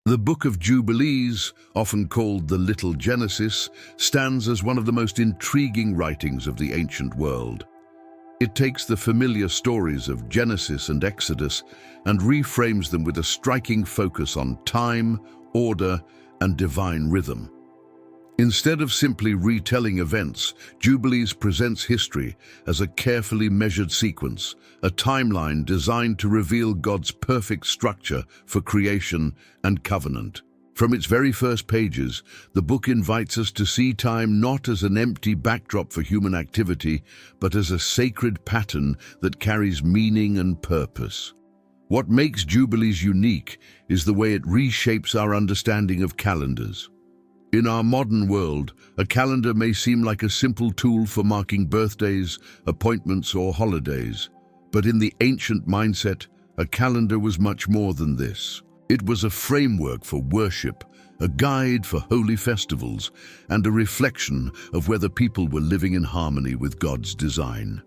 The Book of Jubilees, often called the Little Genesis, stands as one of the most intriguing writings of the ancient world. It takes the familiar stories of Genesis and Exodus and reframes them with a striking focus on time, order, and divine rhythm. Instead of simply retelling events, Jubilees presents history as a carefully measured sequence, a timeline designed to reveal God's perfect structure for creation and covenant. From its very first pages, the book invites us to see time not as an empty backdrop for human activity, but as a sacred pattern that carries meaning and purpose. What makes Jubilees unique is the way it reshapes our understanding of calendars. In our modern world, a calendar may seem like a simple tool for marking birthdays, appointments, or holidays. But in the ancient mindset, a calendar was much more than this. It was a framework for worship, a guide for holy festivals, and a reflection of whether people were living in harmony with God's design.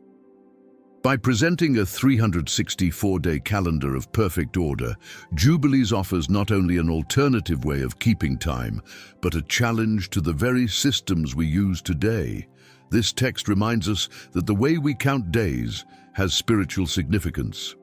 By presenting a 364-day calendar of perfect order, Jubilees offers not only an alternative way of keeping time, but a challenge to the very systems we use today. This text reminds us that the way we count days has spiritual significance.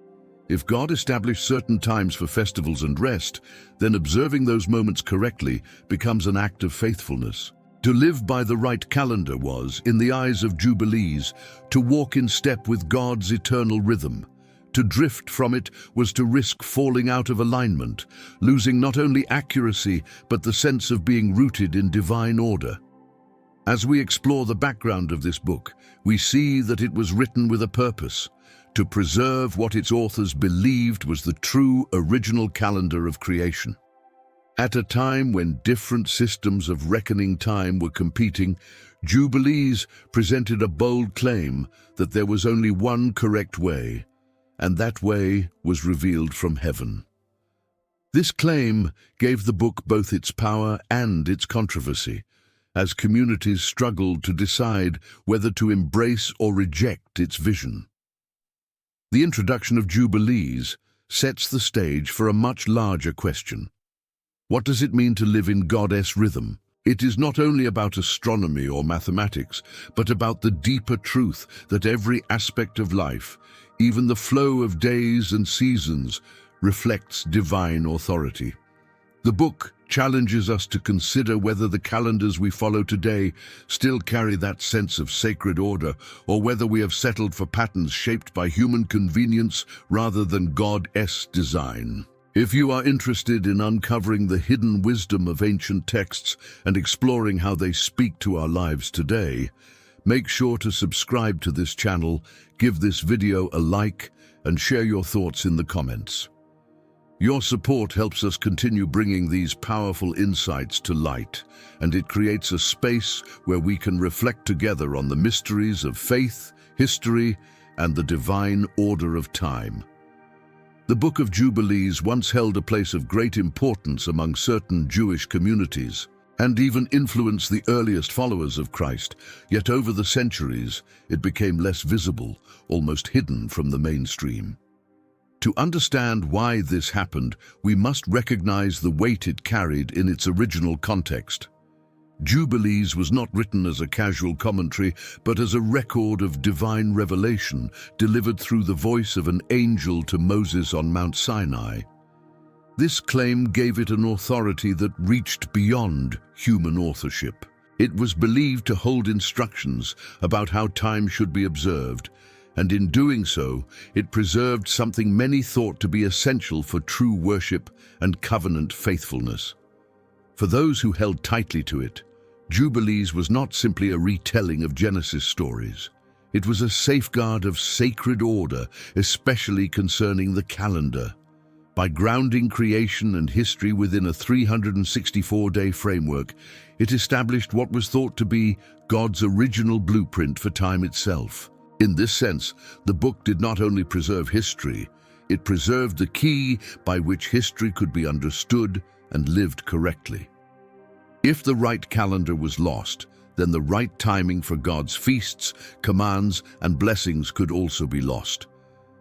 If God established certain times for festivals and rest, then observing those moments correctly becomes an act of faithfulness. To live by the right calendar was, in the eyes of Jubilees, to walk in step with God's eternal rhythm. To drift from it was to risk falling out of alignment, losing not only accuracy but the sense of being rooted in divine order. As we explore the background of this book, we see that it was written with a purpose: to preserve what its authors believed was the true original calendar of creation. At a time when different systems of reckoning time were competing, Jubilees presented a bold claim that there was only one correct way, and that way was revealed from heaven. This claim gave the book both its power and its controversy, as communities struggled to decide whether to embrace or reject its vision. The introduction of Jubilees sets the stage for a much larger question. What does it mean to live in God's rhythm? It is not only about astronomy or mathematics, but about the deeper truth that every aspect of life, even the flow of days and seasons, reflects divine authority. The book challenges us to consider whether the calendars we follow today still carry that sense of sacred order, or whether we have settled for patterns shaped by human convenience rather than God's design. If you are interested in uncovering the hidden wisdom of ancient texts and exploring how they speak to our lives today, make sure to subscribe to this channel, give this video a like, and share your thoughts in the comments. Your support helps us continue bringing these powerful insights to light, and it creates a space where we can reflect together on the mysteries of faith, history, and the divine order of time. The Book of Jubilees once held a place of great importance among certain Jewish communities, and even influenced the earliest followers of Christ, yet over the centuries it became less visible, almost hidden from the mainstream. To understand why this happened, we must recognize the weight it carried in its original context. Jubilees was not written as a casual commentary, but as a record of divine revelation delivered through the voice of an angel to Moses on Mount Sinai. This claim gave it an authority that reached beyond human authorship. It was believed to hold instructions about how time should be observed, and in doing so, it preserved something many thought to be essential for true worship and covenant faithfulness. For those who held tightly to it, Jubilees was not simply a retelling of Genesis stories. It was a safeguard of sacred order, especially concerning the calendar. By grounding creation and history within a 364-day framework, it established what was thought to be God's original blueprint for time itself. In this sense, the book did not only preserve history, it preserved the key by which history could be understood and lived correctly. If the right calendar was lost, then the right timing for God's feasts, commands, and blessings could also be lost.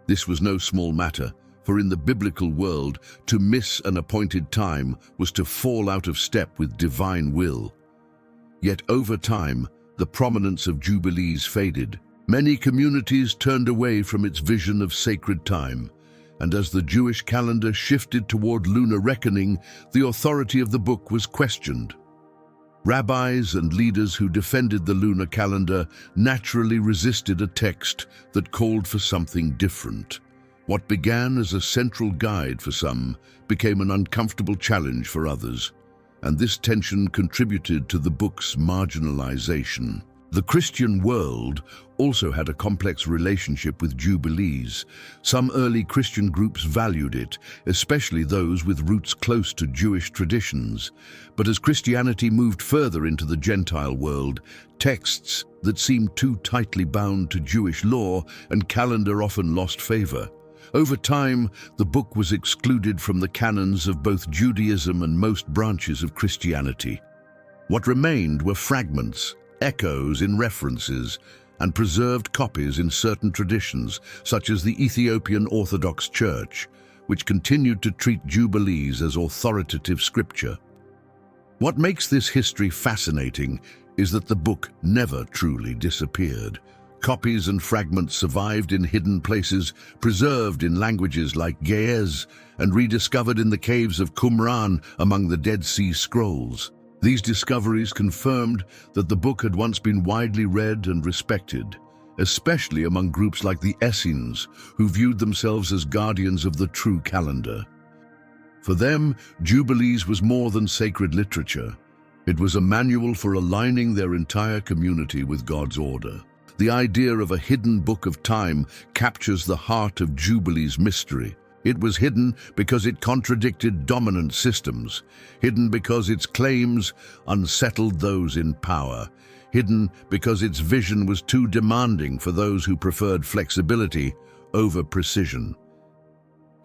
This was no small matter, For in the biblical world, to miss an appointed time was to fall out of step with divine will. Yet over time, the prominence of Jubilees faded. Many communities turned away from its vision of sacred time, and as the Jewish calendar shifted toward lunar reckoning, the authority of the book was questioned. Rabbis and leaders who defended the lunar calendar naturally resisted a text that called for something different. What began as a central guide for some became an uncomfortable challenge for others, and this tension contributed to the book's marginalization. The Christian world also had a complex relationship with Jubilees. Some early Christian groups valued it, especially those with roots close to Jewish traditions. But as Christianity moved further into the Gentile world, texts that seemed too tightly bound to Jewish law and calendar often lost favor. Over time, the book was excluded from the canons of both Judaism and most branches of Christianity. What remained were fragments, echoes in references, and preserved copies in certain traditions, such as the Ethiopian Orthodox Church, which continued to treat Jubilees as authoritative scripture. What makes this history fascinating is that the book never truly disappeared. Copies and fragments survived in hidden places, preserved in languages like Ge'ez, and rediscovered in the caves of Qumran among the Dead Sea Scrolls. These discoveries confirmed that the book had once been widely read and respected, especially among groups like the Essenes, who viewed themselves as guardians of the true calendar. For them, Jubilees was more than sacred literature. It was a manual for aligning their entire community with God's order. The idea of a hidden book of time captures the heart of Jubilees' mystery. It was hidden because it contradicted dominant systems, hidden because its claims unsettled those in power, hidden because its vision was too demanding for those who preferred flexibility over precision.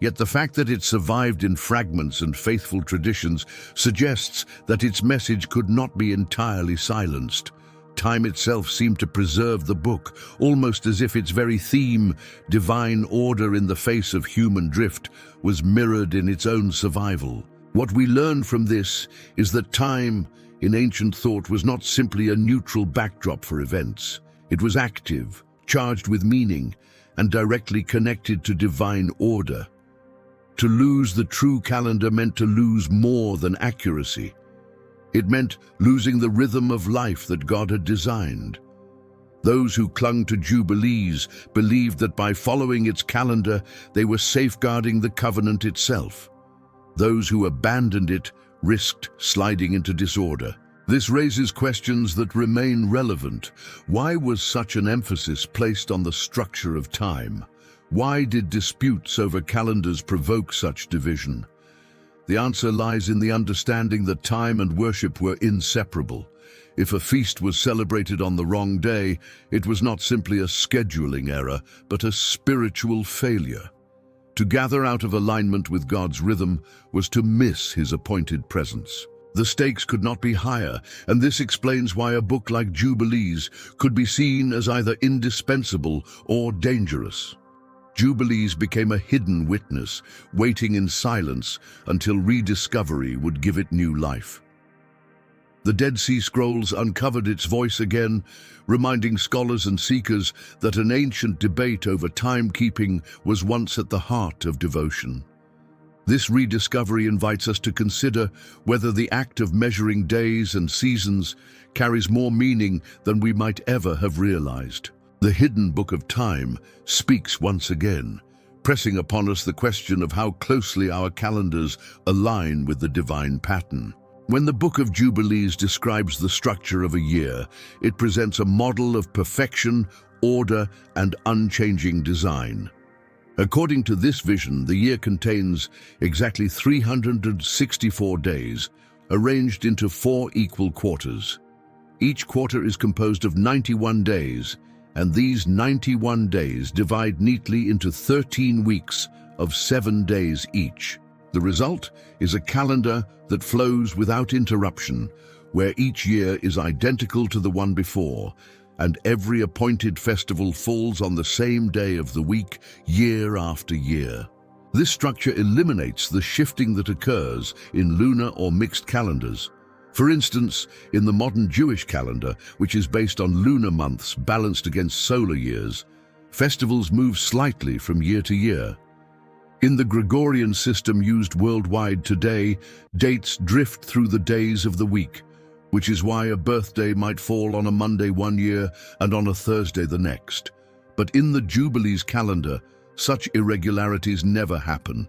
Yet the fact that it survived in fragments and faithful traditions suggests that its message could not be entirely silenced. Time itself seemed to preserve the book, almost as if its very theme, divine order in the face of human drift, was mirrored in its own survival. What we learn from this is that time, in ancient thought, was not simply a neutral backdrop for events. It was active, charged with meaning, and directly connected to divine order. To lose the true calendar meant to lose more than accuracy. It meant losing the rhythm of life that God had designed. Those who clung to Jubilees believed that by following its calendar, they were safeguarding the covenant itself. Those who abandoned it risked sliding into disorder. This raises questions that remain relevant. Why was such an emphasis placed on the structure of time? Why did disputes over calendars provoke such division? The answer lies in the understanding that time and worship were inseparable. If a feast was celebrated on the wrong day, it was not simply a scheduling error, but a spiritual failure. To gather out of alignment with God's rhythm was to miss his appointed presence. The stakes could not be higher, and this explains why a book like Jubilees could be seen as either indispensable or dangerous. Jubilees became a hidden witness, waiting in silence until rediscovery would give it new life. The Dead Sea Scrolls uncovered its voice again, reminding scholars and seekers that an ancient debate over timekeeping was once at the heart of devotion. This rediscovery invites us to consider whether the act of measuring days and seasons carries more meaning than we might ever have realized. The hidden book of time speaks once again, pressing upon us the question of how closely our calendars align with the divine pattern. When the Book of Jubilees describes the structure of a year, it presents a model of perfection, order, and unchanging design. According to this vision, the year contains exactly 364 days, arranged into 4 equal quarters. Each quarter is composed of 91 days, and these 91 days divide neatly into 13 weeks of 7 days each. The result is a calendar that flows without interruption, where each year is identical to the one before, and every appointed festival falls on the same day of the week, year after year. This structure eliminates the shifting that occurs in lunar or mixed calendars. For instance, in the modern Jewish calendar, which is based on lunar months balanced against solar years, festivals move slightly from year to year. In the Gregorian system used worldwide today, dates drift through the days of the week, which is why a birthday might fall on a Monday one year and on a Thursday the next. But in the Jubilees calendar, such irregularities never happen.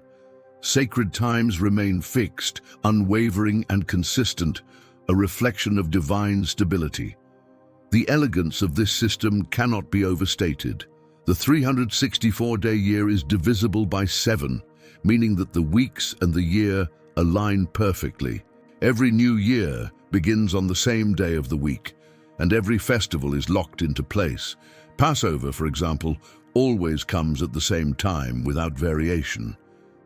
Sacred times remain fixed, unwavering and consistent, a reflection of divine stability. The elegance of this system cannot be overstated. The 364-day year is divisible by 7, meaning that the weeks and the year align perfectly. Every new year begins on the same day of the week, and every festival is locked into place. Passover, for example, always comes at the same time without variation.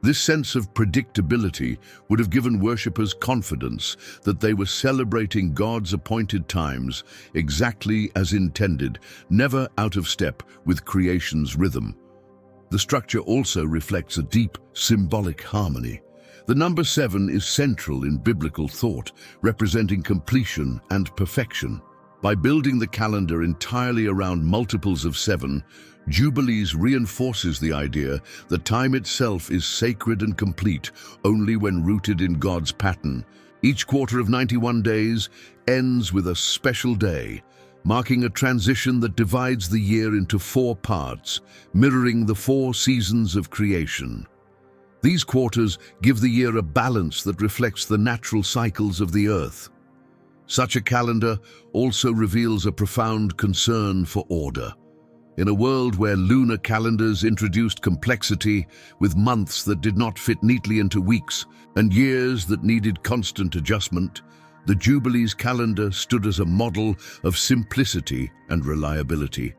This sense of predictability would have given worshippers confidence that they were celebrating God's appointed times exactly as intended, never out of step with creation's rhythm. The structure also reflects a deep symbolic harmony. The number 7 is central in biblical thought, representing completion and perfection. By building the calendar entirely around multiples of 7, Jubilees reinforces the idea that time itself is sacred and complete only when rooted in God's pattern. Each quarter of 91 days ends with a special day, marking a transition that divides the year into 4 parts, mirroring the 4 seasons of creation. These quarters give the year a balance that reflects the natural cycles of the earth. Such a calendar also reveals a profound concern for order. In a world where lunar calendars introduced complexity, with months that did not fit neatly into weeks and years that needed constant adjustment, the Jubilees calendar stood as a model of simplicity and reliability.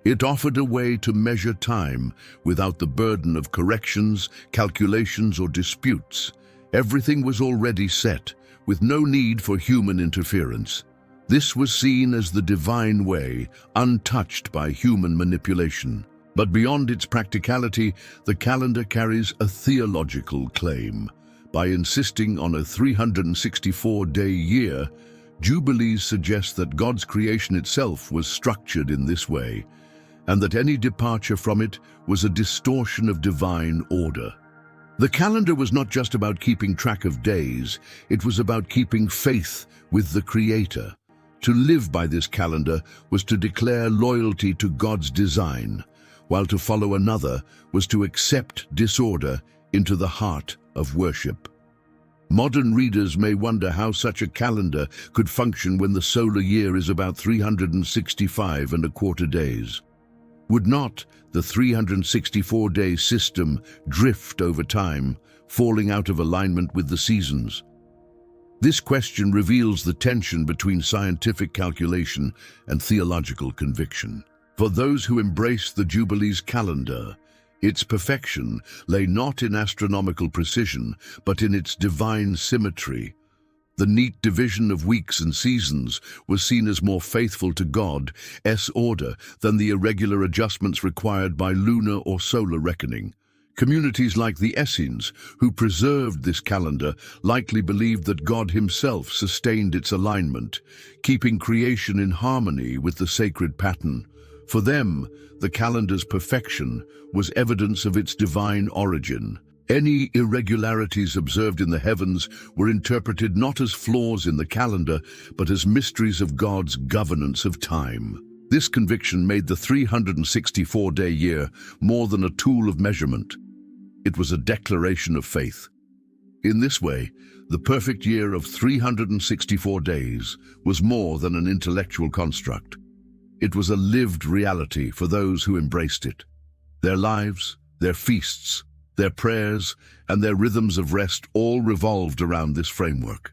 It offered a way to measure time without the burden of corrections, calculations, or disputes. Everything was already set, with no need for human interference. This was seen as the divine way, untouched by human manipulation. But beyond its practicality, the calendar carries a theological claim. By insisting on a 364-day year, Jubilees suggests that God's creation itself was structured in this way, and that any departure from it was a distortion of divine order. The calendar was not just about keeping track of days, it was about keeping faith with the Creator. To live by this calendar was to declare loyalty to God's design, while to follow another was to accept disorder into the heart of worship. Modern readers may wonder how such a calendar could function when the solar year is about 365 and a quarter days. Would not the 364-day system drift over time, falling out of alignment with the seasons? This question reveals the tension between scientific calculation and theological conviction. For those who embrace the Jubilees calendar, its perfection lay not in astronomical precision, but in its divine symmetry. The neat division of weeks and seasons was seen as more faithful to God's order than the irregular adjustments required by lunar or solar reckoning. Communities like the Essenes, who preserved this calendar, likely believed that God himself sustained its alignment, keeping creation in harmony with the sacred pattern. For them, the calendar's perfection was evidence of its divine origin. Any irregularities observed in the heavens were interpreted not as flaws in the calendar, but as mysteries of God's governance of time. This conviction made the 364-day year more than a tool of measurement. It was a declaration of faith. In this way, the perfect year of 364 days was more than an intellectual construct. It was a lived reality for those who embraced it. Their lives, their feasts, their prayers, and their rhythms of rest all revolved around this framework.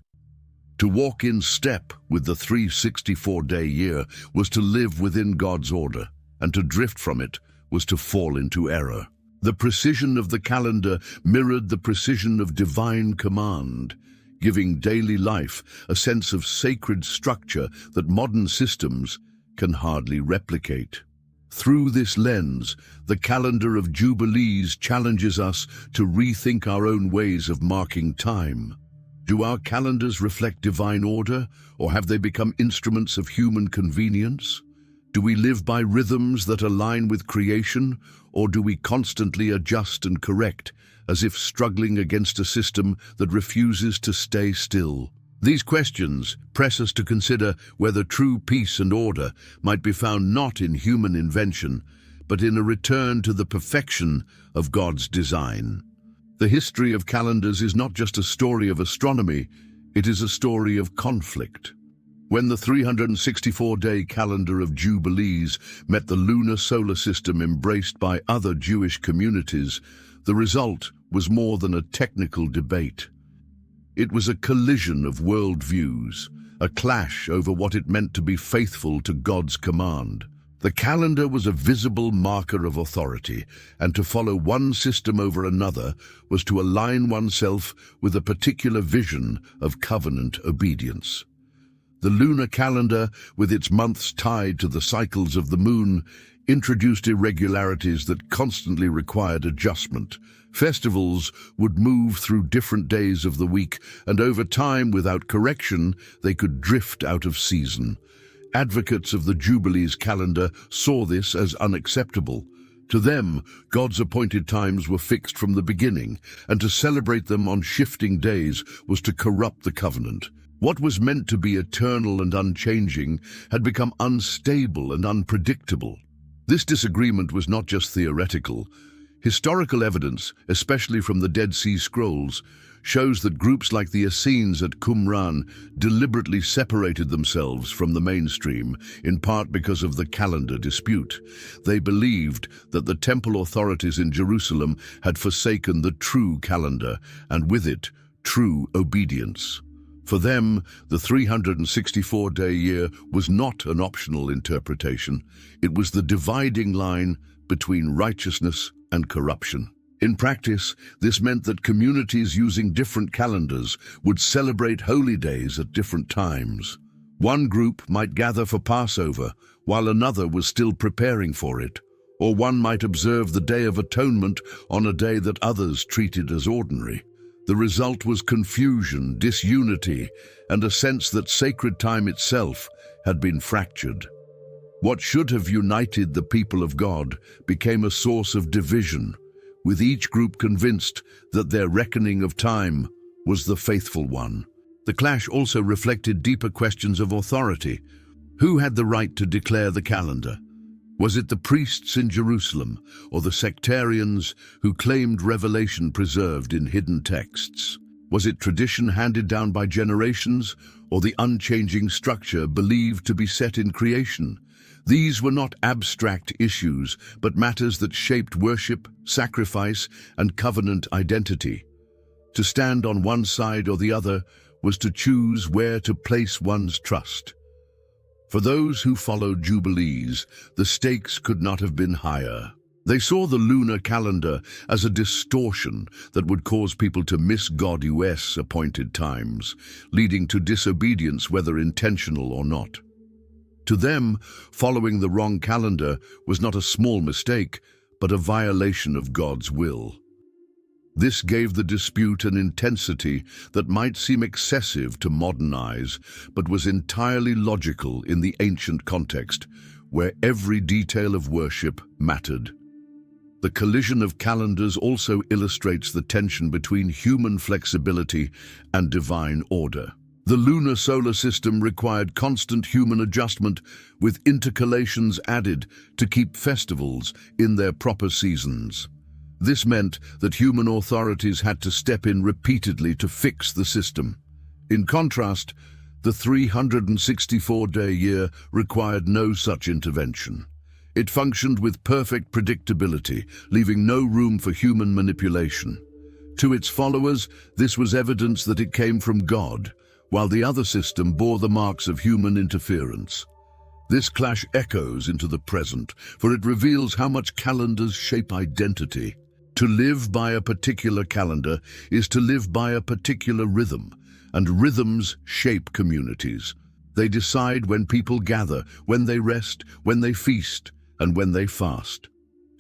To walk in step with the 364-day year was to live within God's order, and to drift from it was to fall into error. The precision of the calendar mirrored the precision of divine command, giving daily life a sense of sacred structure that modern systems can hardly replicate. Through this lens, the calendar of Jubilees challenges us to rethink our own ways of marking time. Do our calendars reflect divine order, or have they become instruments of human convenience? Do we live by rhythms that align with creation, or do we constantly adjust and correct, as if struggling against a system that refuses to stay still? These questions press us to consider whether true peace and order might be found not in human invention, but in a return to the perfection of God's design. The history of calendars is not just a story of astronomy, it is a story of conflict. When the 364-day calendar of Jubilees met the lunar solar system embraced by other Jewish communities, the result was more than a technical debate. It was a collision of worldviews, a clash over what it meant to be faithful to God's command. The calendar was a visible marker of authority, and to follow one system over another was to align oneself with a particular vision of covenant obedience. The lunar calendar, with its months tied to the cycles of the moon, introduced irregularities that constantly required adjustment. Festivals would move through different days of the week, and over time, without correction, they could drift out of season. Advocates of the Jubilees calendar saw this as unacceptable. To them, God's appointed times were fixed from the beginning, and to celebrate them on shifting days was to corrupt the covenant. What was meant to be eternal and unchanging had become unstable and unpredictable. This disagreement was not just theoretical. Historical evidence, especially from the Dead Sea Scrolls, shows that groups like the Essenes at Qumran deliberately separated themselves from the mainstream, in part because of the calendar dispute. They believed that the temple authorities in Jerusalem had forsaken the true calendar, and with it, true obedience. For them, the 364-day year was not an optional interpretation. It was the dividing line between righteousness and corruption. In practice, this meant that communities using different calendars would celebrate holy days at different times. One group might gather for Passover, while another was still preparing for it. Or one might observe the Day of Atonement on a day that others treated as ordinary. The result was confusion, disunity, and a sense that sacred time itself had been fractured. What should have united the people of God became a source of division, with each group convinced that their reckoning of time was the faithful one. The clash also reflected deeper questions of authority. Who had the right to declare the calendar? Was it the priests in Jerusalem, or the sectarians who claimed revelation preserved in hidden texts? Was it tradition handed down by generations, or the unchanging structure believed to be set in creation? These were not abstract issues, but matters that shaped worship, sacrifice, and covenant identity. To stand on one side or the other was to choose where to place one's trust. For those who followed Jubilees, the stakes could not have been higher. They saw the lunar calendar as a distortion that would cause people to miss God's appointed times, leading to disobedience whether intentional or not. To them, following the wrong calendar was not a small mistake, but a violation of God's will. This gave the dispute an intensity that might seem excessive to modern eyes, but was entirely logical in the ancient context, where every detail of worship mattered. The collision of calendars also illustrates the tension between human flexibility and divine order. The lunar solar system required constant human adjustment, with intercalations added to keep festivals in their proper seasons. This meant that human authorities had to step in repeatedly to fix the system. In contrast, the 364-day year required no such intervention. It functioned with perfect predictability, leaving no room for human manipulation. To its followers, this was evidence that it came from God, while the other system bore the marks of human interference. This clash echoes into the present, for it reveals how much calendars shape identity. To live by a particular calendar is to live by a particular rhythm, and rhythms shape communities. They decide when people gather, when they rest, when they feast, and when they fast.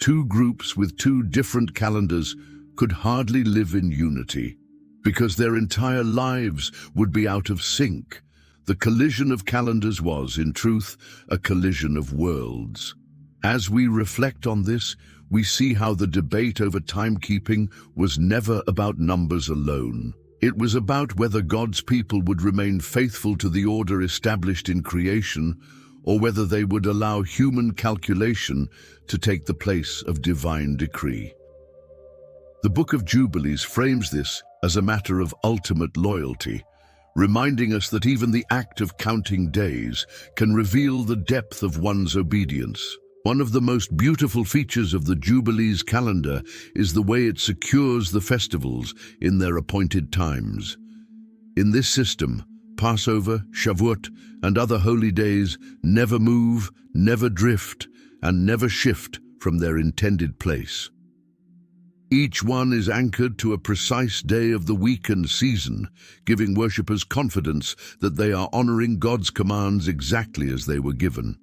Two groups with two different calendars could hardly live in unity, because their entire lives would be out of sync. The collision of calendars was, in truth, a collision of worlds. As we reflect on this, we see how the debate over timekeeping was never about numbers alone. It was about whether God's people would remain faithful to the order established in creation, or whether they would allow human calculation to take the place of divine decree. The Book of Jubilees frames this as a matter of ultimate loyalty, reminding us that even the act of counting days can reveal the depth of one's obedience. One of the most beautiful features of the Jubilees calendar is the way it secures the festivals in their appointed times. In this system, Passover, Shavuot, and other holy days never move, never drift, and never shift from their intended place. Each one is anchored to a precise day of the week and season, giving worshippers confidence that they are honoring God's commands exactly as they were given.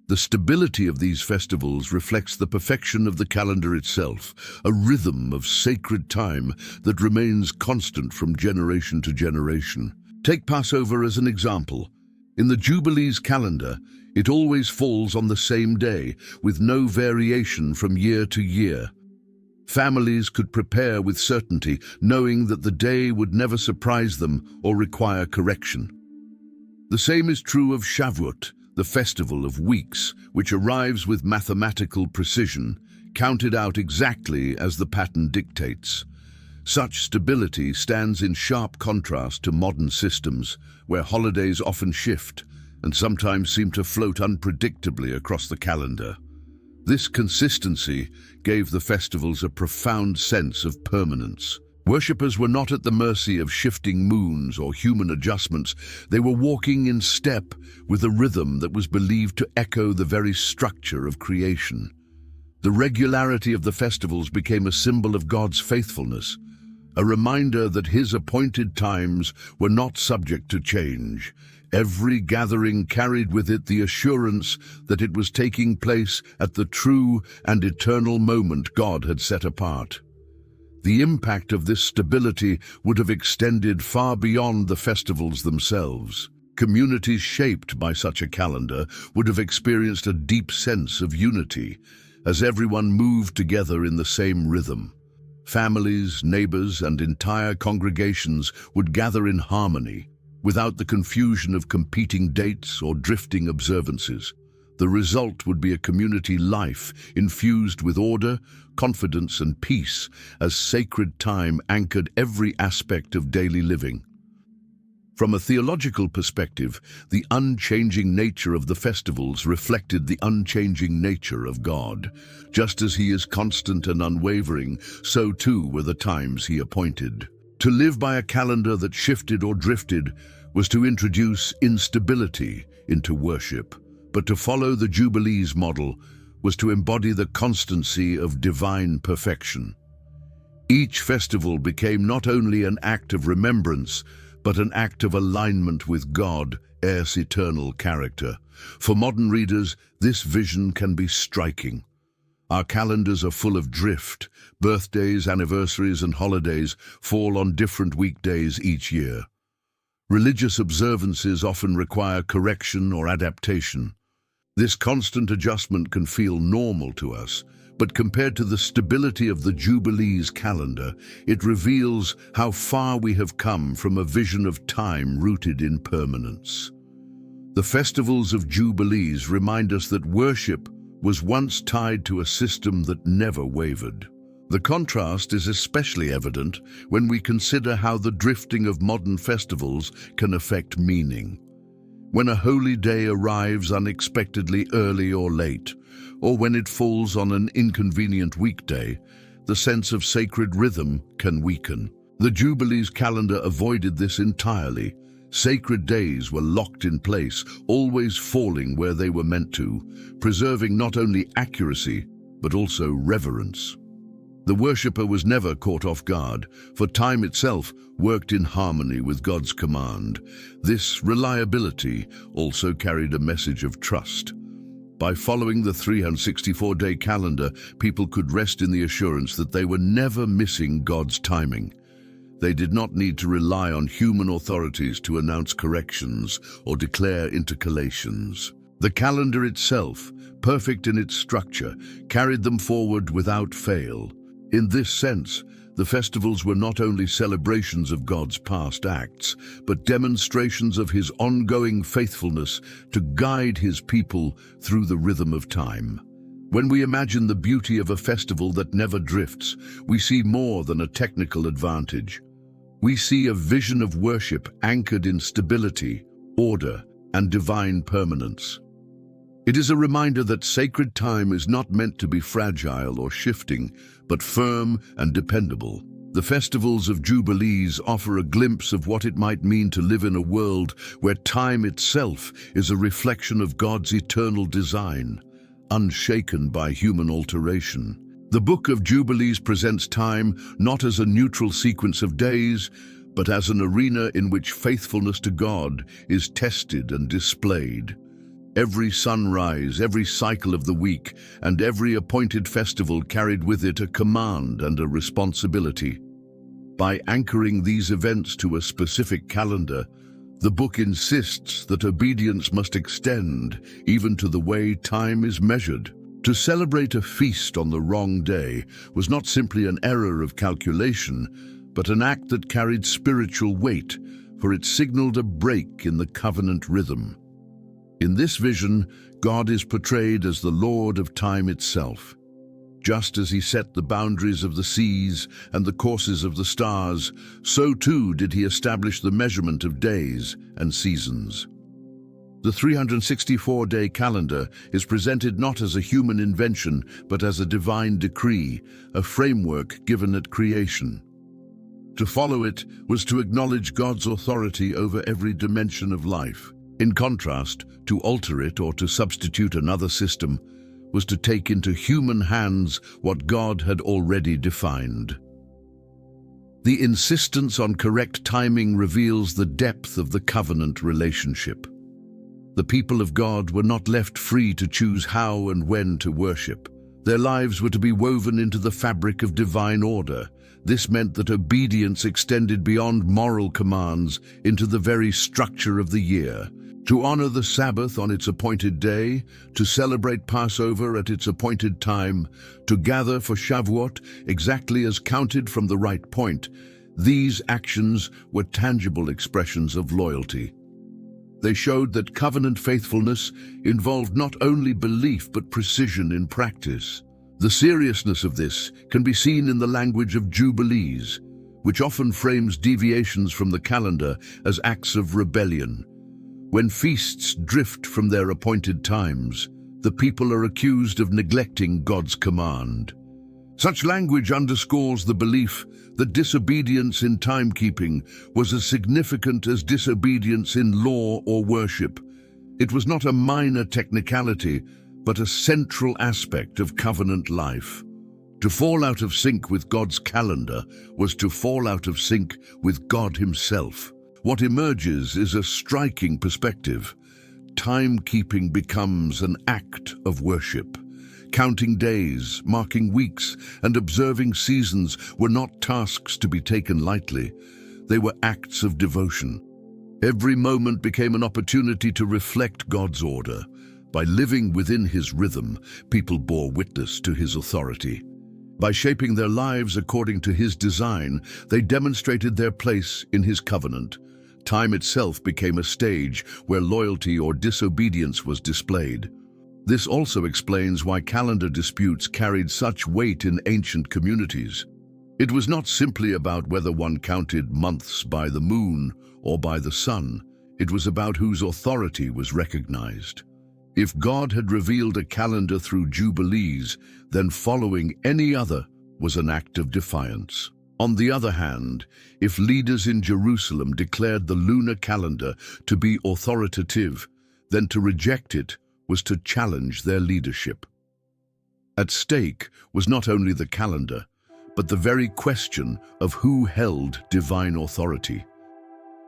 The stability of these festivals reflects the perfection of the calendar itself, a rhythm of sacred time that remains constant from generation to generation. Take Passover as an example. In the Jubilees calendar, it always falls on the same day, with no variation from year to year. Families could prepare with certainty, knowing that the day would never surprise them or require correction. The same is true of Shavuot, the festival of weeks, which arrives with mathematical precision, counted out exactly as the pattern dictates. Such stability stands in sharp contrast to modern systems, where holidays often shift and sometimes seem to float unpredictably across the calendar. This consistency gave the festivals a profound sense of permanence. Worshippers were not at the mercy of shifting moons or human adjustments. They were walking in step with a rhythm that was believed to echo the very structure of creation. The regularity of the festivals became a symbol of God's faithfulness, a reminder that His appointed times were not subject to change. Every gathering carried with it the assurance that it was taking place at the true and eternal moment God had set apart. The impact of this stability would have extended far beyond the festivals themselves. Communities shaped by such a calendar would have experienced a deep sense of unity, as everyone moved together in the same rhythm. Families, neighbors, and entire congregations would gather in harmony, without the confusion of competing dates or drifting observances. The result would be a community life infused with order, confidence, and peace, as sacred time anchored every aspect of daily living. From a theological perspective, the unchanging nature of the festivals reflected the unchanging nature of God. Just as He is constant and unwavering, so too were the times He appointed. To live by a calendar that shifted or drifted was to introduce instability into worship, but to follow the Jubilees model was to embody the constancy of divine perfection. Each festival became not only an act of remembrance, but an act of alignment with God, Earth's eternal character. For modern readers, this vision can be striking. Our calendars are full of drift. Birthdays, anniversaries, and holidays fall on different weekdays each year. Religious observances often require correction or adaptation. This constant adjustment can feel normal to us, but compared to the stability of the Jubilees calendar, it reveals how far we have come from a vision of time rooted in permanence. The festivals of Jubilees remind us that worship was once tied to a system that never wavered. The contrast is especially evident when we consider how the drifting of modern festivals can affect meaning. When a holy day arrives unexpectedly early or late, or when it falls on an inconvenient weekday, the sense of sacred rhythm can weaken. The Jubilees calendar avoided this entirely. Sacred days were locked in place, always falling where they were meant to, preserving not only accuracy, but also reverence. The worshipper was never caught off guard, for time itself worked in harmony with God's command. This reliability also carried a message of trust. By following the 364-day calendar, people could rest in the assurance that they were never missing God's timing. They did not need to rely on human authorities to announce corrections or declare intercalations. The calendar itself, perfect in its structure, carried them forward without fail. In this sense, the festivals were not only celebrations of God's past acts, but demonstrations of His ongoing faithfulness to guide His people through the rhythm of time. When we imagine the beauty of a festival that never drifts, we see more than a technical advantage. We see a vision of worship anchored in stability, order, and divine permanence. It is a reminder that sacred time is not meant to be fragile or shifting, but firm and dependable. The festivals of Jubilees offer a glimpse of what it might mean to live in a world where time itself is a reflection of God's eternal design, unshaken by human alteration. The Book of Jubilees presents time not as a neutral sequence of days, but as an arena in which faithfulness to God is tested and displayed. Every sunrise, every cycle of the week, and every appointed festival carried with it a command and a responsibility. By anchoring these events to a specific calendar, the book insists that obedience must extend even to the way time is measured. To celebrate a feast on the wrong day was not simply an error of calculation, but an act that carried spiritual weight, for it signaled a break in the covenant rhythm. In this vision, God is portrayed as the Lord of time itself. Just as He set the boundaries of the seas and the courses of the stars, so too did He establish the measurement of days and seasons. The 364-day calendar is presented not as a human invention, but as a divine decree, a framework given at creation. To follow it was to acknowledge God's authority over every dimension of life. In contrast, to alter it or to substitute another system was to take into human hands what God had already defined. The insistence on correct timing reveals the depth of the covenant relationship. The people of God were not left free to choose how and when to worship. Their lives were to be woven into the fabric of divine order. This meant that obedience extended beyond moral commands into the very structure of the year. To honor the Sabbath on its appointed day, to celebrate Passover at its appointed time, to gather for Shavuot exactly as counted from the right point, these actions were tangible expressions of loyalty. They showed that covenant faithfulness involved not only belief but precision in practice. The seriousness of this can be seen in the language of Jubilees, which often frames deviations from the calendar as acts of rebellion. When feasts drift from their appointed times, the people are accused of neglecting God's command. Such language underscores the belief that disobedience in timekeeping was as significant as disobedience in law or worship. It was not a minor technicality, but a central aspect of covenant life. To fall out of sync with God's calendar was to fall out of sync with God Himself. What emerges is a striking perspective. Timekeeping becomes an act of worship. Counting days, marking weeks, and observing seasons were not tasks to be taken lightly. They were acts of devotion. Every moment became an opportunity to reflect God's order. By living within His rhythm, people bore witness to His authority. By shaping their lives according to His design, they demonstrated their place in His covenant. Time itself became a stage where loyalty or disobedience was displayed. This also explains why calendar disputes carried such weight in ancient communities. It was not simply about whether one counted months by the moon or by the sun. It was about whose authority was recognized. If God had revealed a calendar through Jubilees, then following any other was an act of defiance. On the other hand, if leaders in Jerusalem declared the lunar calendar to be authoritative, then to reject it was to challenge their leadership. At stake was not only the calendar, but the very question of who held divine authority.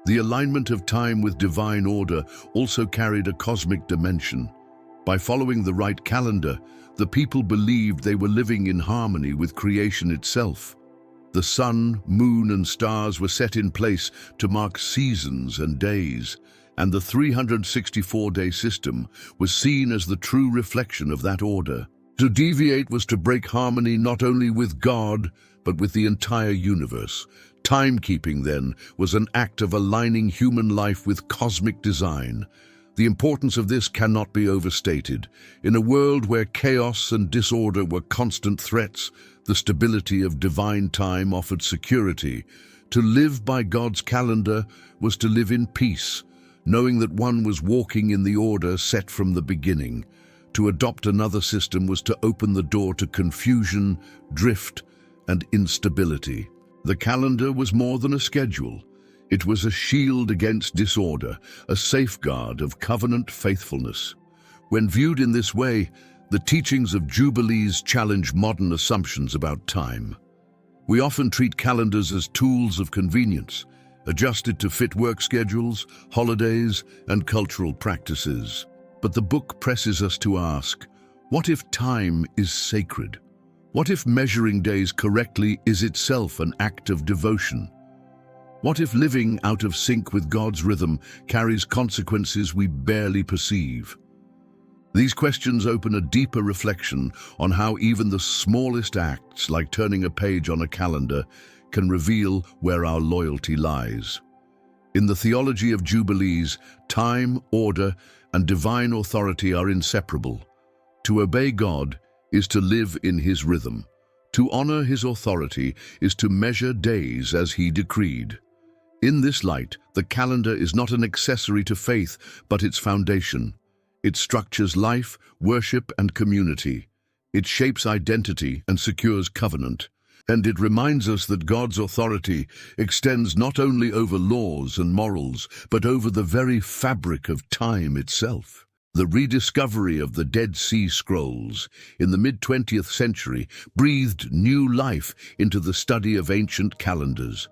The alignment of time with divine order also carried a cosmic dimension. By following the right calendar, the people believed they were living in harmony with creation itself. The sun, moon, and stars were set in place to mark seasons and days, and the 364-day system was seen as the true reflection of that order. To deviate was to break harmony not only with God, but with the entire universe. Timekeeping, then, was an act of aligning human life with cosmic design. The importance of this cannot be overstated. In a world where chaos and disorder were constant threats, the stability of divine time offered security. To live by God's calendar was to live in peace, knowing that one was walking in the order set from the beginning. To adopt another system was to open the door to confusion, drift, and instability. The calendar was more than a schedule. It was a shield against disorder, a safeguard of covenant faithfulness. When viewed in this way, the teachings of Jubilees challenge modern assumptions about time. We often treat calendars as tools of convenience, adjusted to fit work schedules, holidays, and cultural practices. But the book presses us to ask, what if time is sacred? What if measuring days correctly is itself an act of devotion? What if living out of sync with God's rhythm carries consequences we barely perceive? These questions open a deeper reflection on how even the smallest acts, like turning a page on a calendar, can reveal where our loyalty lies. In the theology of Jubilees, time, order, and divine authority are inseparable. To obey God is to live in His rhythm. To honor His authority is to measure days as He decreed. In this light, the calendar is not an accessory to faith, but its foundation. It structures life, worship, and community. It shapes identity and secures covenant. And it reminds us that God's authority extends not only over laws and morals, but over the very fabric of time itself. The rediscovery of the Dead Sea Scrolls in the mid-20th century breathed new life into the study of ancient calendars.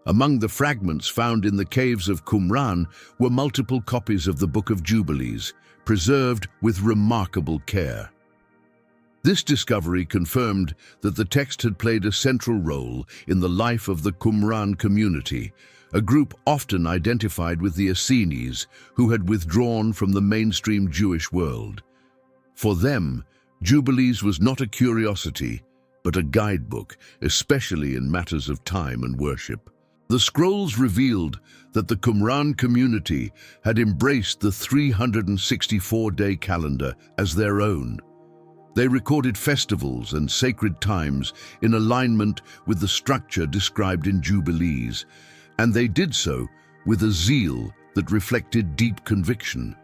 Among the fragments found in the caves of Qumran were multiple copies of the Book of Jubilees, preserved with remarkable care. This discovery confirmed that the text had played a central role in the life of the Qumran community, a group often identified with the Essenes, who had withdrawn from the mainstream Jewish world. For them, Jubilees was not a curiosity, but a guidebook, especially in matters of time and worship. The scrolls revealed that the Qumran community had embraced the 364-day calendar as their own. They recorded festivals and sacred times in alignment with the structure described in Jubilees, and they did so with a zeal that reflected deep conviction.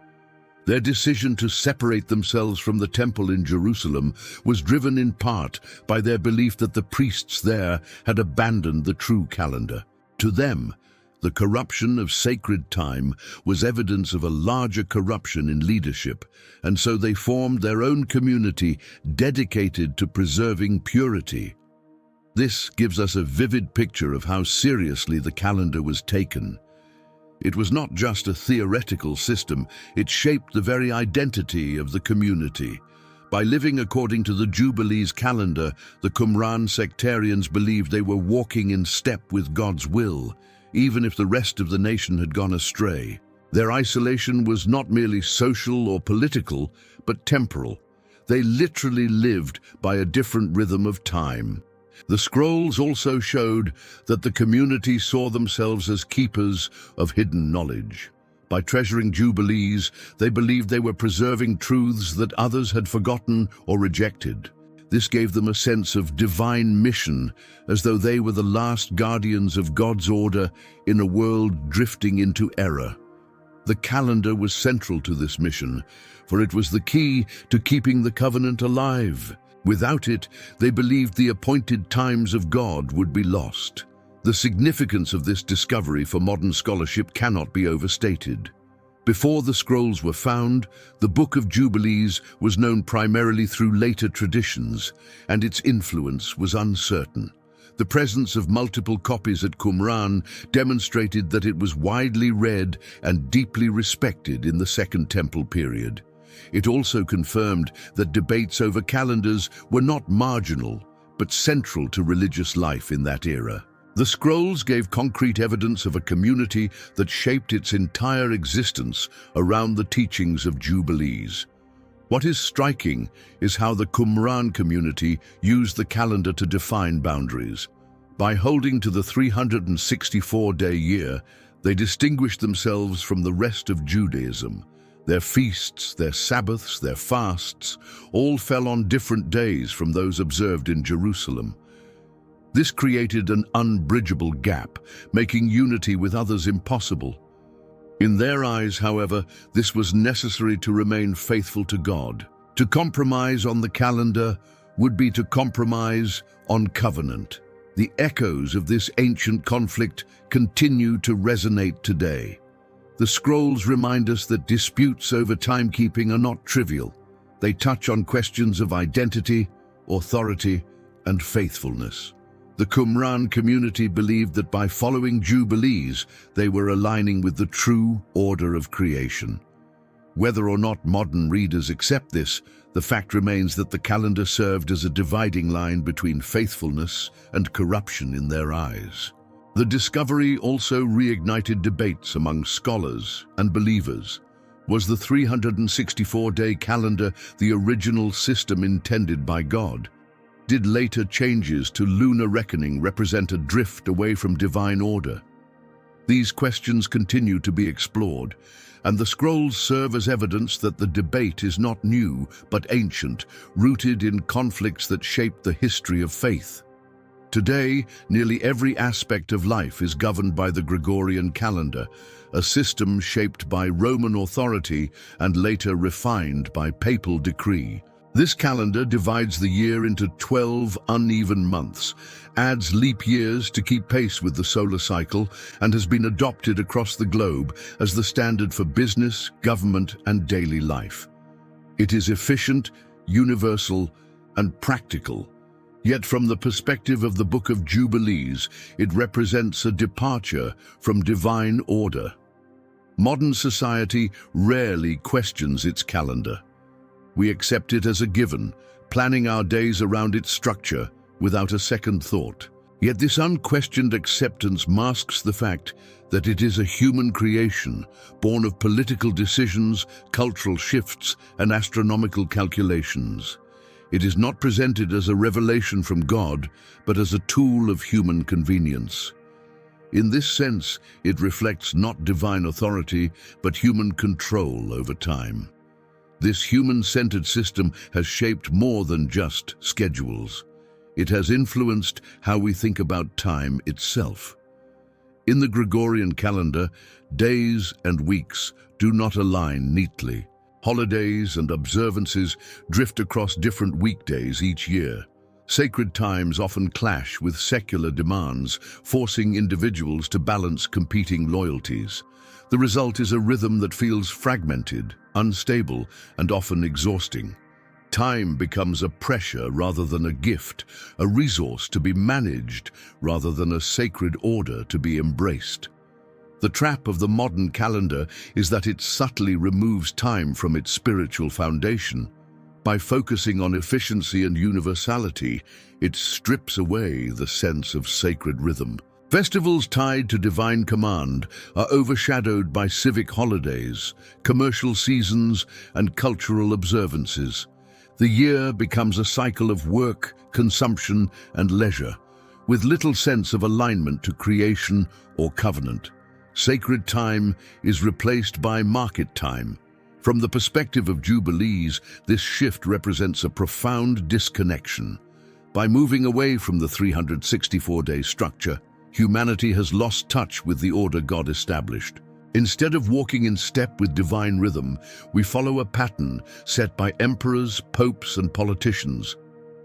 Their decision to separate themselves from the temple in Jerusalem was driven in part by their belief that the priests there had abandoned the true calendar. To them, the corruption of sacred time was evidence of a larger corruption in leadership, and so they formed their own community dedicated to preserving purity. This gives us a vivid picture of how seriously the calendar was taken. It was not just a theoretical system, it shaped the very identity of the community. By living according to the Jubilees calendar, the Qumran sectarians believed they were walking in step with God's will, even if the rest of the nation had gone astray. Their isolation was not merely social or political, but temporal. They literally lived by a different rhythm of time. The scrolls also showed that the community saw themselves as keepers of hidden knowledge. By treasuring Jubilees, they believed they were preserving truths that others had forgotten or rejected. This gave them a sense of divine mission, as though they were the last guardians of God's order in a world drifting into error. The calendar was central to this mission, for it was the key to keeping the covenant alive. Without it, they believed the appointed times of God would be lost. The significance of this discovery for modern scholarship cannot be overstated. Before the scrolls were found, the Book of Jubilees was known primarily through later traditions, and its influence was uncertain. The presence of multiple copies at Qumran demonstrated that it was widely read and deeply respected in the Second Temple period. It also confirmed that debates over calendars were not marginal, but central to religious life in that era. The scrolls gave concrete evidence of a community that shaped its entire existence around the teachings of Jubilees. What is striking is how the Qumran community used the calendar to define boundaries. By holding to the 364-day year, they distinguished themselves from the rest of Judaism. Their feasts, their Sabbaths, their fasts, all fell on different days from those observed in Jerusalem. This created an unbridgeable gap, making unity with others impossible. In their eyes, however, this was necessary to remain faithful to God. To compromise on the calendar would be to compromise on covenant. The echoes of this ancient conflict continue to resonate today. The scrolls remind us that disputes over timekeeping are not trivial. They touch on questions of identity, authority, and faithfulness. The Qumran community believed that by following Jubilees, they were aligning with the true order of creation. Whether or not modern readers accept this, the fact remains that the calendar served as a dividing line between faithfulness and corruption in their eyes. The discovery also reignited debates among scholars and believers. Was the 364-day calendar the original system intended by God? Did later changes to lunar reckoning represent a drift away from divine order? These questions continue to be explored, and the scrolls serve as evidence that the debate is not new but ancient, rooted in conflicts that shaped the history of faith. Today, nearly every aspect of life is governed by the Gregorian calendar, a system shaped by Roman authority and later refined by papal decree. This calendar divides the year into 12 uneven months, adds leap years to keep pace with the solar cycle, and has been adopted across the globe as the standard for business, government, and daily life. It is efficient, universal, and practical. Yet from the perspective of the Book of Jubilees, it represents a departure from divine order. Modern society rarely questions its calendar. We accept it as a given, planning our days around its structure without a second thought. Yet this unquestioned acceptance masks the fact that it is a human creation, born of political decisions, cultural shifts, and astronomical calculations. It is not presented as a revelation from God, but as a tool of human convenience. In this sense, it reflects not divine authority, but human control over time. This human-centered system has shaped more than just schedules. It has influenced how we think about time itself. In the Gregorian calendar, days and weeks do not align neatly. Holidays and observances drift across different weekdays each year. Sacred times often clash with secular demands, forcing individuals to balance competing loyalties. The result is a rhythm that feels fragmented, unstable, and often exhausting. Time becomes a pressure rather than a gift, a resource to be managed rather than a sacred order to be embraced. The trap of the modern calendar is that it subtly removes time from its spiritual foundation. By focusing on efficiency and universality, it strips away the sense of sacred rhythm. Festivals tied to divine command are overshadowed by civic holidays, commercial seasons, and cultural observances. The year becomes a cycle of work, consumption, and leisure, with little sense of alignment to creation or covenant. Sacred time is replaced by market time. From the perspective of Jubilees, this shift represents a profound disconnection. By moving away from the 364-day structure, humanity has lost touch with the order God established. Instead of walking in step with divine rhythm, we follow a pattern set by emperors, popes, and politicians.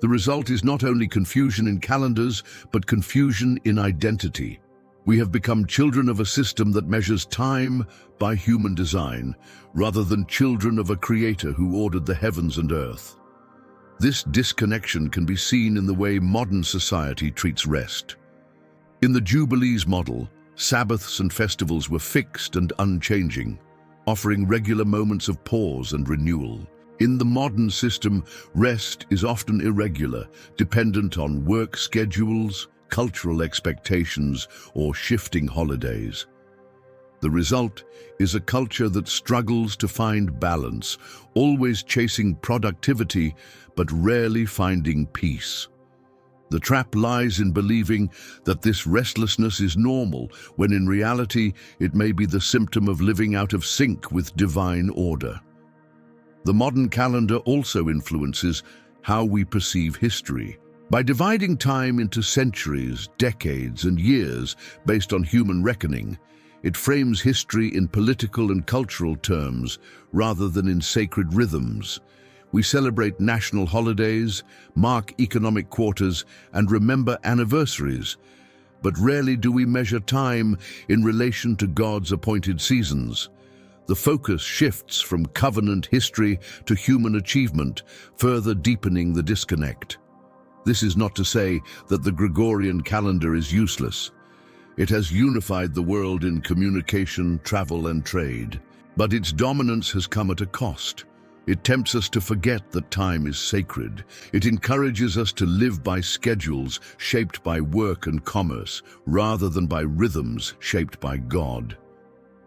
The result is not only confusion in calendars, but confusion in identity. We have become children of a system that measures time by human design, rather than children of a creator who ordered the heavens and earth. This disconnection can be seen in the way modern society treats rest. In the Jubilees model, Sabbaths and festivals were fixed and unchanging. offering regular moments of pause and renewal. In the modern system, rest is often irregular, dependent on work schedules, cultural expectations, or shifting holidays. The result is a culture that struggles to find balance, always chasing productivity but rarely finding peace. The trap lies in believing that this restlessness is normal, when in reality it may be the symptom of living out of sync with divine order. The modern calendar also influences how we perceive history. By dividing time into centuries, decades, and years based on human reckoning, it frames history in political and cultural terms rather than in sacred rhythms. We celebrate national holidays, mark economic quarters, and remember anniversaries, but rarely do we measure time in relation to God's appointed seasons. The focus shifts from covenant history to human achievement, further deepening the disconnect. This is not to say that the Gregorian calendar is useless. It has unified the world in communication, travel, and trade. But its dominance has come at a cost. It tempts us to forget that time is sacred. It encourages us to live by schedules shaped by work and commerce, rather than by rhythms shaped by God.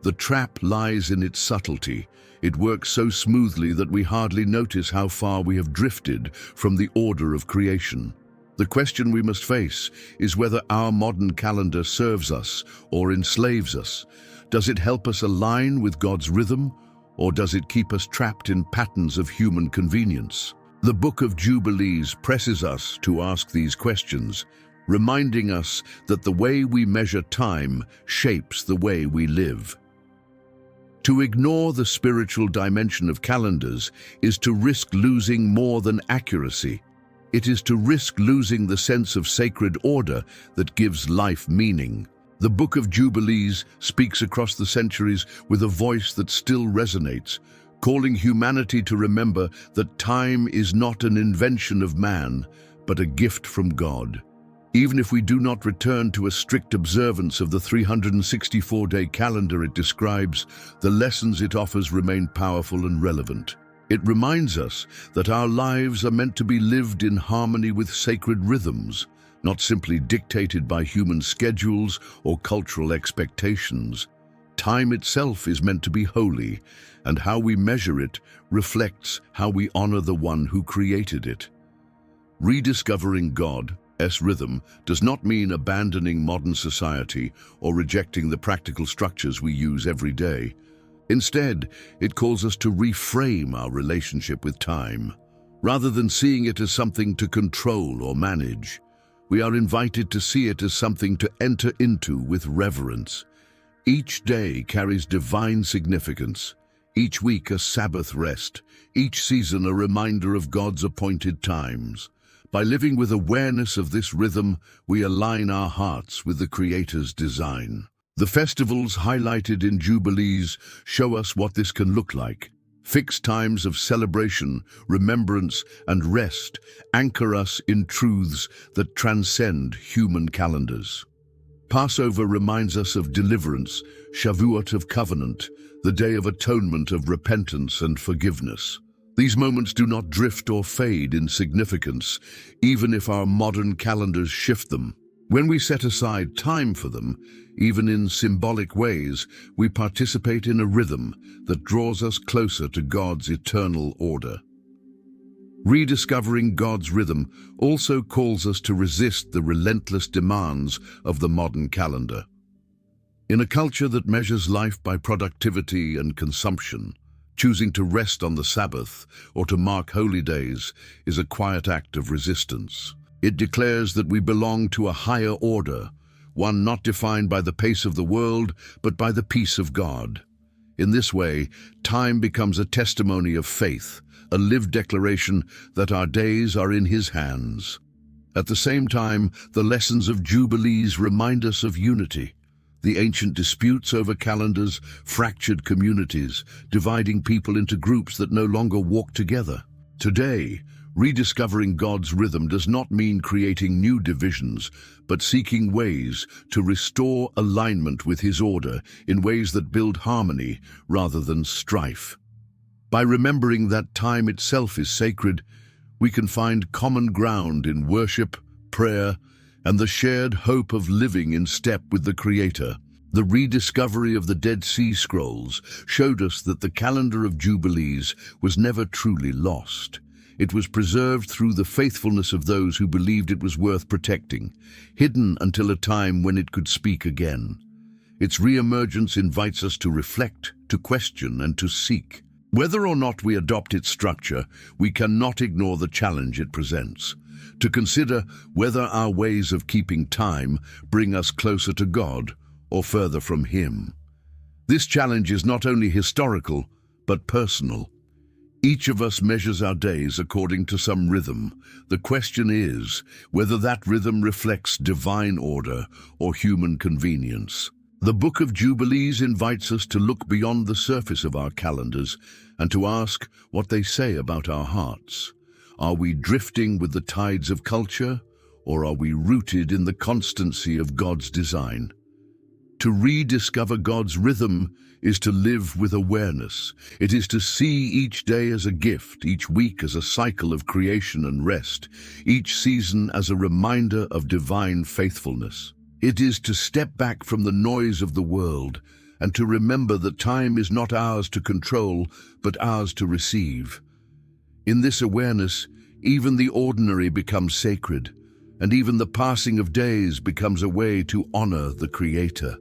The trap lies in its subtlety. It works so smoothly that we hardly notice how far we have drifted from the order of creation. The question we must face is whether our modern calendar serves us or enslaves us. Does it help us align with God's rhythm, or does it keep us trapped in patterns of human convenience? The Book of Jubilees presses us to ask these questions, reminding us that the way we measure time shapes the way we live. To ignore the spiritual dimension of calendars is to risk losing more than accuracy. It is to risk losing the sense of sacred order that gives life meaning. The Book of Jubilees speaks across the centuries with a voice that still resonates, calling humanity to remember that time is not an invention of man, but a gift from God. Even if we do not return to a strict observance of the 364-day calendar it describes, the lessons it offers remain powerful and relevant. It reminds us that our lives are meant to be lived in harmony with sacred rhythms, not simply dictated by human schedules or cultural expectations. Time itself is meant to be holy, and how we measure it reflects how we honor the one who created it. Rediscovering God's rhythm does not mean abandoning modern society or rejecting the practical structures we use every day. Instead, it calls us to reframe our relationship with time. Rather than seeing it as something to control or manage, we are invited to see it as something to enter into with reverence. Each day carries divine significance, each week a Sabbath rest, each season a reminder of God's appointed times. By living with awareness of this rhythm, we align our hearts with the Creator's design. The festivals highlighted in Jubilees show us what this can look like. Fixed times of celebration, remembrance, and rest anchor us in truths that transcend human calendars. Passover reminds us of deliverance, Shavuot of covenant, the Day of Atonement of repentance and forgiveness. These moments do not drift or fade in significance, even if our modern calendars shift them. When we set aside time for them, even in symbolic ways, we participate in a rhythm that draws us closer to God's eternal order. Rediscovering God's rhythm also calls us to resist the relentless demands of the modern calendar. In a culture that measures life by productivity and consumption, choosing to rest on the Sabbath or to mark holy days is a quiet act of resistance. It declares that we belong to a higher order, one not defined by the pace of the world, but by the peace of God. In this way, time becomes a testimony of faith, a lived declaration that our days are in His hands. At the same time, the lessons of Jubilees remind us of unity. The ancient disputes over calendars fractured communities, dividing people into groups that no longer walk together. Today, Rediscovering God's rhythm does not mean creating new divisions, but seeking ways to restore alignment with His order in ways that build harmony rather than strife. By remembering that time itself is sacred, we can find common ground in worship, prayer, and the shared hope of living in step with the Creator. The rediscovery of the Dead Sea Scrolls showed us that the calendar of Jubilees was never truly lost. It was preserved through the faithfulness of those who believed it was worth protecting, hidden until a time when it could speak again. Its re-emergence invites us to reflect, to question, and to seek. Whether or not we adopt its structure, we cannot ignore the challenge it presents. To consider whether our ways of keeping time bring us closer to God or further from Him. This challenge is not only historical, but personal. Each of us measures our days according to some rhythm. The question is whether that rhythm reflects divine order or human convenience. The Book of Jubilees invites us to look beyond the surface of our calendars and to ask what they say about our hearts. Are we drifting with the tides of culture, or are we rooted in the constancy of God's design? To rediscover God's rhythm is to live with awareness. It is to see each day as a gift, each week as a cycle of creation and rest, each season as a reminder of divine faithfulness. It is to step back from the noise of the world and to remember that time is not ours to control, but ours to receive. In this awareness, even the ordinary becomes sacred, and even the passing of days becomes a way to honor the Creator.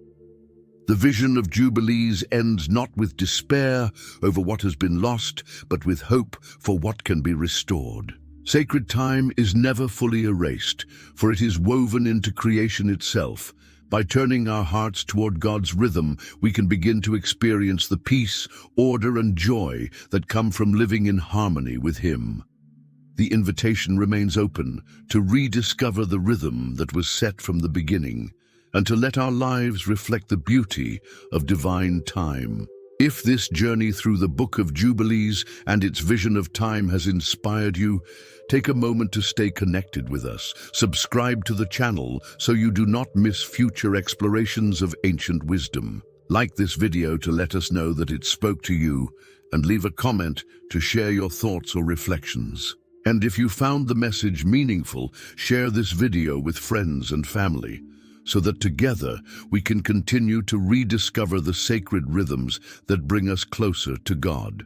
The vision of Jubilees ends not with despair over what has been lost, but with hope for what can be restored. Sacred time is never fully erased, for it is woven into creation itself. By turning our hearts toward God's rhythm, we can begin to experience the peace, order, and joy that come from living in harmony with Him. The invitation remains open to rediscover the rhythm that was set from the beginning, and to let our lives reflect the beauty of divine time. If this journey through the Book of Jubilees and its vision of time has inspired you, take a moment to stay connected with us. Subscribe to the channel so you do not miss future explorations of ancient wisdom. Like this video to let us know that it spoke to you, and leave a comment to share your thoughts or reflections. And if you found the message meaningful, share this video with friends and family, so that together we can continue to rediscover the sacred rhythms that bring us closer to God.